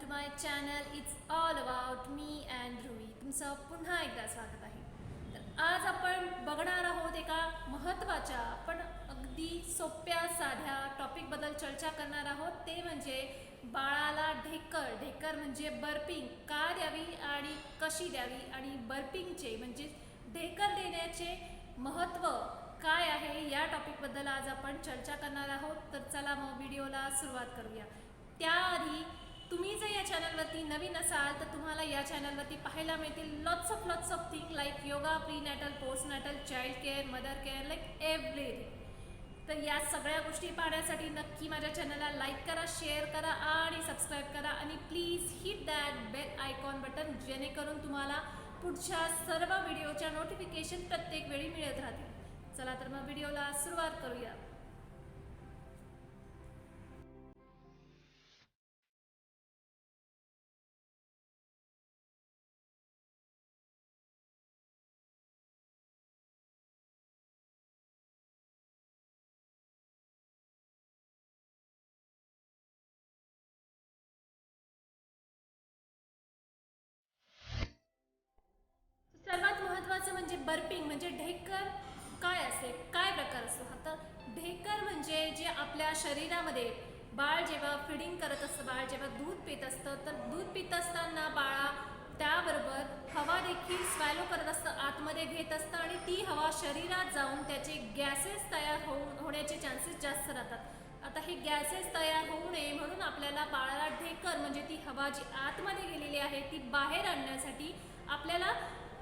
To my channel. It's all about me and Dhruvi. तुमचं पुन्हा एकदा स्वागत आहे. तर आज आपण बघणार आहोत एका महत्त्वाच्या पण अगदी सोप्या साध्या टॉपिकबद्दल चर्चा करणार आहोत. ते म्हणजे बाळाला ढेकर. ढेकर म्हणजे बर्पिंग का द्यावी आणि कशी द्यावी, आणि बर्पिंगचे म्हणजे ढेकर देण्याचे महत्त्व काय आहे या टॉपिकबद्दल आज आपण चर्चा करणार आहोत. तर चला मग व्हिडिओला सुरुवात करूया. त्याआधी तुम्ही जर या चॅनलवरती नवीन असाल तर तुम्हाला या चॅनलवरती पाहायला मिळतील lots of thing like yoga, prenatal, postnatal, child care, mother care, like everything. तर या सगळ्या गोष्टी पाहण्यासाठी नक्की माझ्या चॅनलला लाईक करा, शेअर करा आणि सबस्क्राईब करा. आणि please hit that bell icon button, जेणेकरून तुम्हाला पुढच्या सर्व व्हिडिओच्या नोटिफिकेशन प्रत्येक वेळी मिळत राहतील. चला तर मग व्हिडिओला सुरुवात करूया. सर्वात महत्त्वाचं म्हणजे बर्पिंग म्हणजे ढेकर काय असते, काय प्रकार असतो. आता ढेकर म्हणजे जे आपल्या शरीरामध्ये बाळ जेव्हा फिडिंग करत असतं, बाळ जेव्हा दूध पित असतं, तर दूध पित असताना बाळा त्याबरोबर हवा देखील स्वॅलो करत असतं, आतमध्ये घेत असतं, आणि ती हवा शरीरात जाऊन त्याचे गॅसेस तयार होण्याचे चान्सेस जास्त राहतात. आता हे गॅसेस तयार होऊ नये म्हणून आपल्याला बाळाला ढेकर म्हणजे ती हवा जी आतमध्ये गेलेली आहे ती बाहेर आणण्यासाठी आपल्याला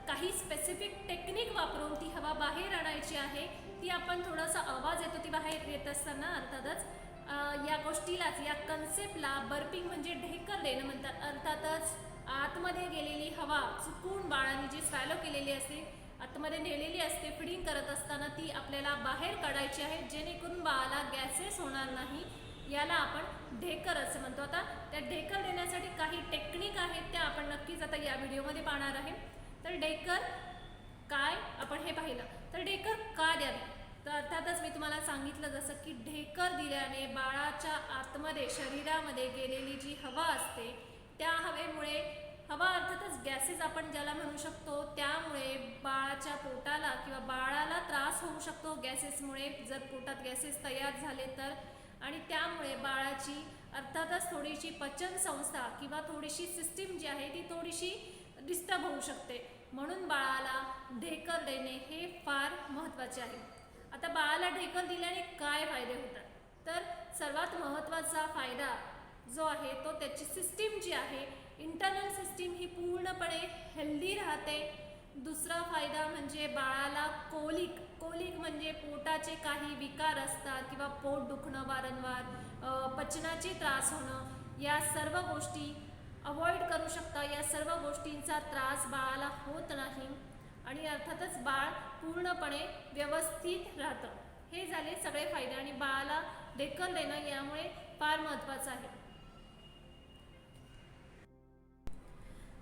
काही स्पेसिफिक टेक्निक वापरून ती हवा बाहेर आणायची आहे. ती आपण थोडासा आवाज येतो ती बाहेर येत असताना, अर्थातच या गोष्टीलाच, या कन्सेप्टला बर्पिंग म्हणजे ढेकर देणं म्हणतात. अर्थातच आतमध्ये गेलेली हवा चुकून बाळाने जी स्वॅलो केलेली असते, आतमध्ये नेलेली असते फिडिंग करत असताना, ती आपल्याला बाहेर काढायची आहे, जेणेकरून बाळाला गॅसेस होणार नाही. याला आपण ढेकर असं म्हणतो. आता त्या ढेकर देण्यासाठी काही टेक्निक आहेत, त्या आपण नक्कीच आता या व्हिडिओमध्ये पाहणार आहे. तर ढेकर काय आपण हे पाहिलं. तर ढेकर का द्यावी, तर अर्थातच मी तुम्हाला सांगितलं जसं की ढेकर दिल्याने बाळाच्या आतमध्ये शरीरामध्ये गेलेली जी हवा असते त्या हवेमुळे, हवा अर्थातच गॅसेस आपण ज्याला म्हणू शकतो, त्यामुळे बाळाच्या पोटाला किंवा बाळाला त्रास होऊ शकतो गॅसेसमुळे, जर पोटात गॅसेस तयार झाले तर. आणि त्यामुळे बाळाची अर्थातच थोडीशी पचन संस्था किंवा थोडीशी सिस्टीम जी आहे ती थोडीशी डिस्टर्ब होऊ शकते. म्हणून बाळाला ढेकर देणे हे फार महत्त्वाचे आहे. आता बाळाला ढेकर दिल्याने काय फायदे होतात, तर सर्वात महत्त्वाचा फायदा जो आहे तो त्याची सिस्टीम जी आहे, इंटरनल सिस्टीम ही पूर्णपणे हेल्दी राहते. दुसरा फायदा म्हणजे बाळाला कोलिक म्हणजे पोटाचे काही विकार असतात किंवा पोट दुखणं वारंवार, पचनाचे त्रास होणं, या सर्व गोष्टी अवॉइड करू शकता. या सर्व गोष्टींचा त्रास बाळाला होत नाही आणि अर्थातच बाळ पूर्णपणे व्यवस्थित राहतं. हे झाले सगळे फायदे, आणि बाळाला ढेकर देणं यामुळे फार महत्त्वाचं आहे.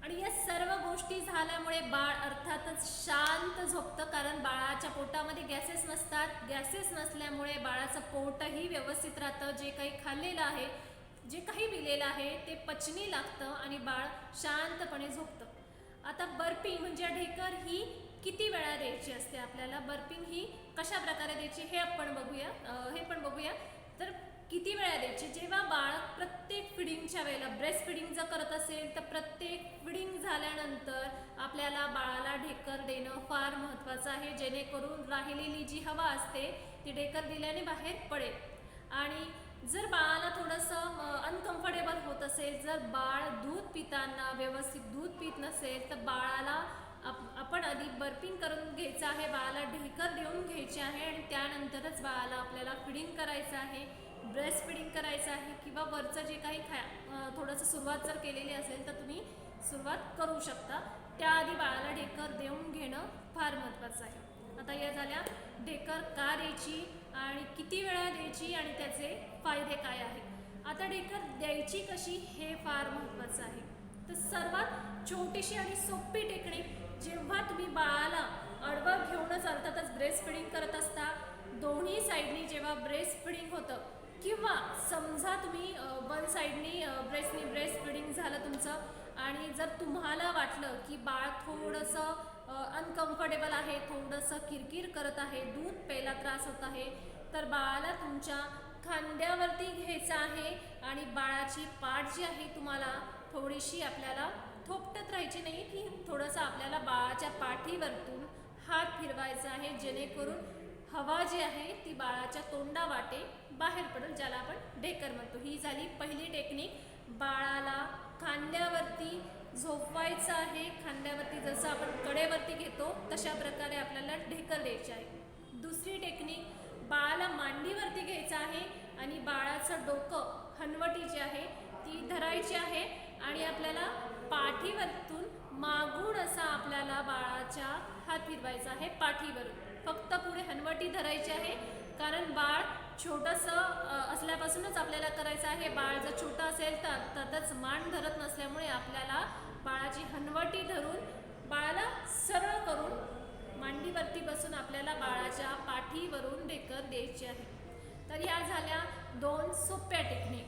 आणि या सर्व गोष्टी झाल्यामुळे बाळ अर्थातच शांत झोपतं, कारण बाळाच्या पोटामध्ये गॅसेस नसतात. गॅसेस नसल्यामुळे बाळाचं पोटही व्यवस्थित राहतं. जे काही खाल्लेलं आहे, जे काही पिलेलं आहे ते पचनी लागतं आणि बाळ शांतपणे झोपतं. आता बर्पिंग म्हणजे ढेकर ही किती वेळा द्यायची असते आपल्याला, बर्पिंग ही कशा प्रकारे द्यायची हे पण बघूया. तर किती वेळा द्यायची, जेव्हा बाळ प्रत्येक फिडिंगच्या वेळेला, ब्रेस्ट फिडिंग जर करत असेल तर प्रत्येक फिडिंग झाल्यानंतर आपल्याला बाळाला ढेकर देणं फार महत्त्वाचं आहे, जेणेकरून राहिलेली जी हवा असते ती ढेकर दिल्याने बाहेर पडेल. आणि जर बाळाला थोडंसं अनकम्फर्टेबल होत असेल, जर बाळ दूध पिताना व्यवस्थित दूध पित नसेल, तर बाळाला आपण आधी बर्पिंग करून घ्यायचं आहे, बाळाला ढेकर देऊन घ्यायची आहे, आणि त्यानंतरच बाळाला आपल्याला फिडिंग करायचं आहे, ब्रेस्ट फिडिंग करायचं आहे, किंवा वरचं जे काही थोडंसं सुरुवात जर केलेली असेल तर तुम्ही सुरुवात करू शकता. त्याआधी बाळाला ढेकर देऊन घेणं फार महत्त्वाचं आहे. आता या झाल्या ढेकर का द्यायची आणि किती वेळा द्यायची आणि त्याचे फायदे काय आहेत. आता ढेकर द्यायची कशी हे फार महत्त्वाचं आहे. तर सर्वात छोटीशी आणि सोपी टेक्निक, जेव्हा तुम्ही बाळाला आडवं घेऊनच अर्थातच ब्रेस्ट फिडिंग करत असता, दोन्ही साईडनी जेव्हा ब्रेस्ट फिडिंग होतं, किंवा समजा तुम्ही वन साईडनी ब्रेस्ट फिडिंग झालं झालं तुमचं आणि जर तुम्हाला वाटलं की बाळ थोडंसं अनकम्फर्टेबल आहे, थोडंसं किरकिर करत आहे, दूध प्यायला त्रास होत आहे, तर बाळाला तुमच्या खांद्यावरती घ्यायचं आहे आणि बाळाची पाठ जी आहे तुम्हाला थोडीशी आपल्याला थोपटत राहायची नाही, की थोडंसं आपल्याला बाळाच्या पाठीवरतून हात फिरवायचा आहे, जेणेकरून हवा जी आहे ती बाळाच्या तोंडावाटे बाहेर पडेल, ज्याला आपण ढेकर म्हणतो. ही झाली पहिली टेक्निक. बाळाला खांद्यावरती झोपवायचं आहे. खांद्यावरती जसं आपण कडेवरती घेतो तशा प्रकारे आपल्याला ढेकर द्यायची आहे. दुसरी टेक्निक, बाळाला मांडीवरती घ्यायचं आहे आणि बाळाचं डोकं, हनवटी जी आहे ती धरायची आहे आणि आपल्याला पाठीवरतून मागून असा आपल्याला बाळाच्या हात फिरवायचा आहे पाठीवरून. फक्त पुढे हनवटी धरायची आहे, कारण बाळ छोटंसं असल्यापासूनच आपल्याला करायचं आहे. बाळ जर छोटं असेल तर तसंच मान धरत नसल्यामुळे आपल्याला बाळाची हनवटी धरून बाळाला सरळ करून मांडीवरती बसून आपल्याला बाळाच्या पाठीवरून ढेकर द्यायची आहे. तर ह्या झाल्या 2 सोप्या टेक्निक.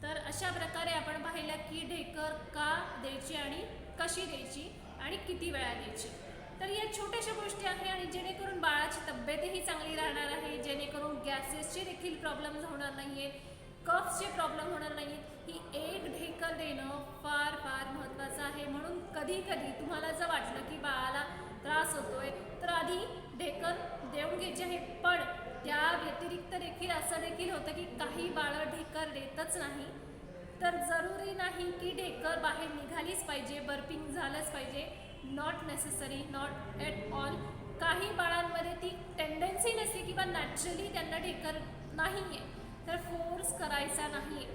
तर अशा प्रकारे आपण पाहिलं की ढेकर का द्यायची आणि कशी द्यायची आणि किती वेळा द्यायची. तर या छोट्याशा गोष्टी आहे आणि जेणेकरून बाळाची तब्येतही चांगली राहणार आहे, जेणेकरून गॅसेसचे देखील प्रॉब्लेम्स होणार नाही आहेत, कफचे प्रॉब्लेम होणार नाहीत. ही एक ढेकर देणं फार फार महत्त्वाचं आहे. म्हणून कधी कधी तुम्हाला जर वाटलं की बाळाला त्रास होतोय तर आधी ढेकर देऊन घ्यायची आहे. पण त्या व्यतिरिक्त देखील असं देखील होतं की काही बाळं ढेकर देतच नाही. तर जरुरी नाही की ढेकर बाहेर निघालीच पाहिजे, बर्पिंग झालंच पाहिजे. Not necessary, not at all. काही बाळांमध्ये ती टेंडन्सी नसते किंवा नॅचरली त्यांना ढेकर नाही आहे, तर फोर्स करायचा नाही.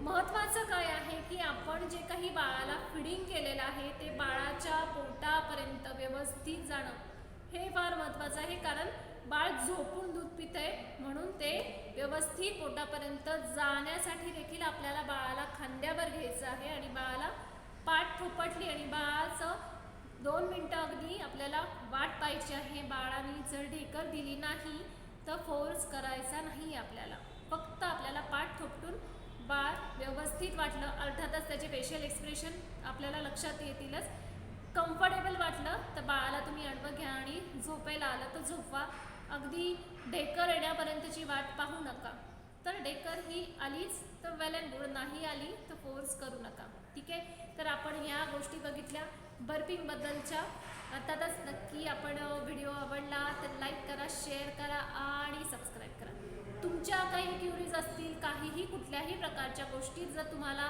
महत्त्वाचं काय आहे की आपण जे काही बाळाला फिडिंग केलेलं आहे ते बाळाच्या पोटापर्यंत व्यवस्थित जाणं हे फार महत्त्वाचं आहे. कारण बाळ झोपून दूध पितंय, म्हणून ते व्यवस्थित पोटापर्यंत जाण्यासाठी देखील आपल्याला बाळाला खांद्यावर घ्यायचं आहे आणि बाळाला पाठ थोपटली आणि बाळाचं 2 मिनटं अगदी आपल्याला वाट पाहायची आहे. बाळाने जर ढेकर दिली नाही तर फोर्स करायचा नाही आपल्याला. फक्त आपल्याला पाठ थोपटून बाळ व्यवस्थित वाटलं, अर्थातच त्याचे फेशियल एक्सप्रेशन आपल्याला लक्षात येतीलच. कम्फर्टेबल वाटलं तर बाळाला तुम्ही आडवं घ्या आणि झोपायला आलं तर झोपवा. अगदी ढेकर येण्यापर्यंतची वाट पाहू नका. तर ढेकर ही आलीच तर वेल अँड गुड, नाही आली तर फोर्स करू नका. ठीक आहे. तर आपण ह्या गोष्टी बघितल्या बर्पिंगबद्दलच्या. अर्थातच नक्की आपण व्हिडिओ आवडला तर लाईक करा, शेअर करा आणि सबस्क्राईब करा. तुमच्या काही क्युरीज असतील, काहीही कुठल्याही प्रकारच्या गोष्टी जर तुम्हाला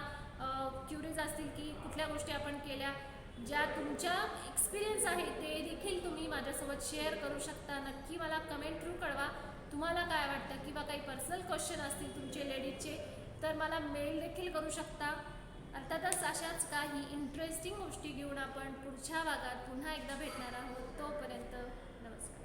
क्युरीज असतील की कुठल्या गोष्टी आपण केल्या, ज्या तुमच्या एक्सपिरियन्स आहे ते देखील तुम्ही माझ्यासोबत शेअर करू शकता. नक्की मला कमेंट थ्रू कळवा तुम्हाला काय वाटतं, किंवा काही पर्सनल क्वेश्चन असतील तुमचे लेडीजचे तर मला मेल देखील करू शकता. अर्थातच अशाच काही इंटरेस्टिंग गोष्टी घेऊन आपण पुढच्या भागात पुन्हा एकदा भेटणार आहोत. तोपर्यंत नमस्कार.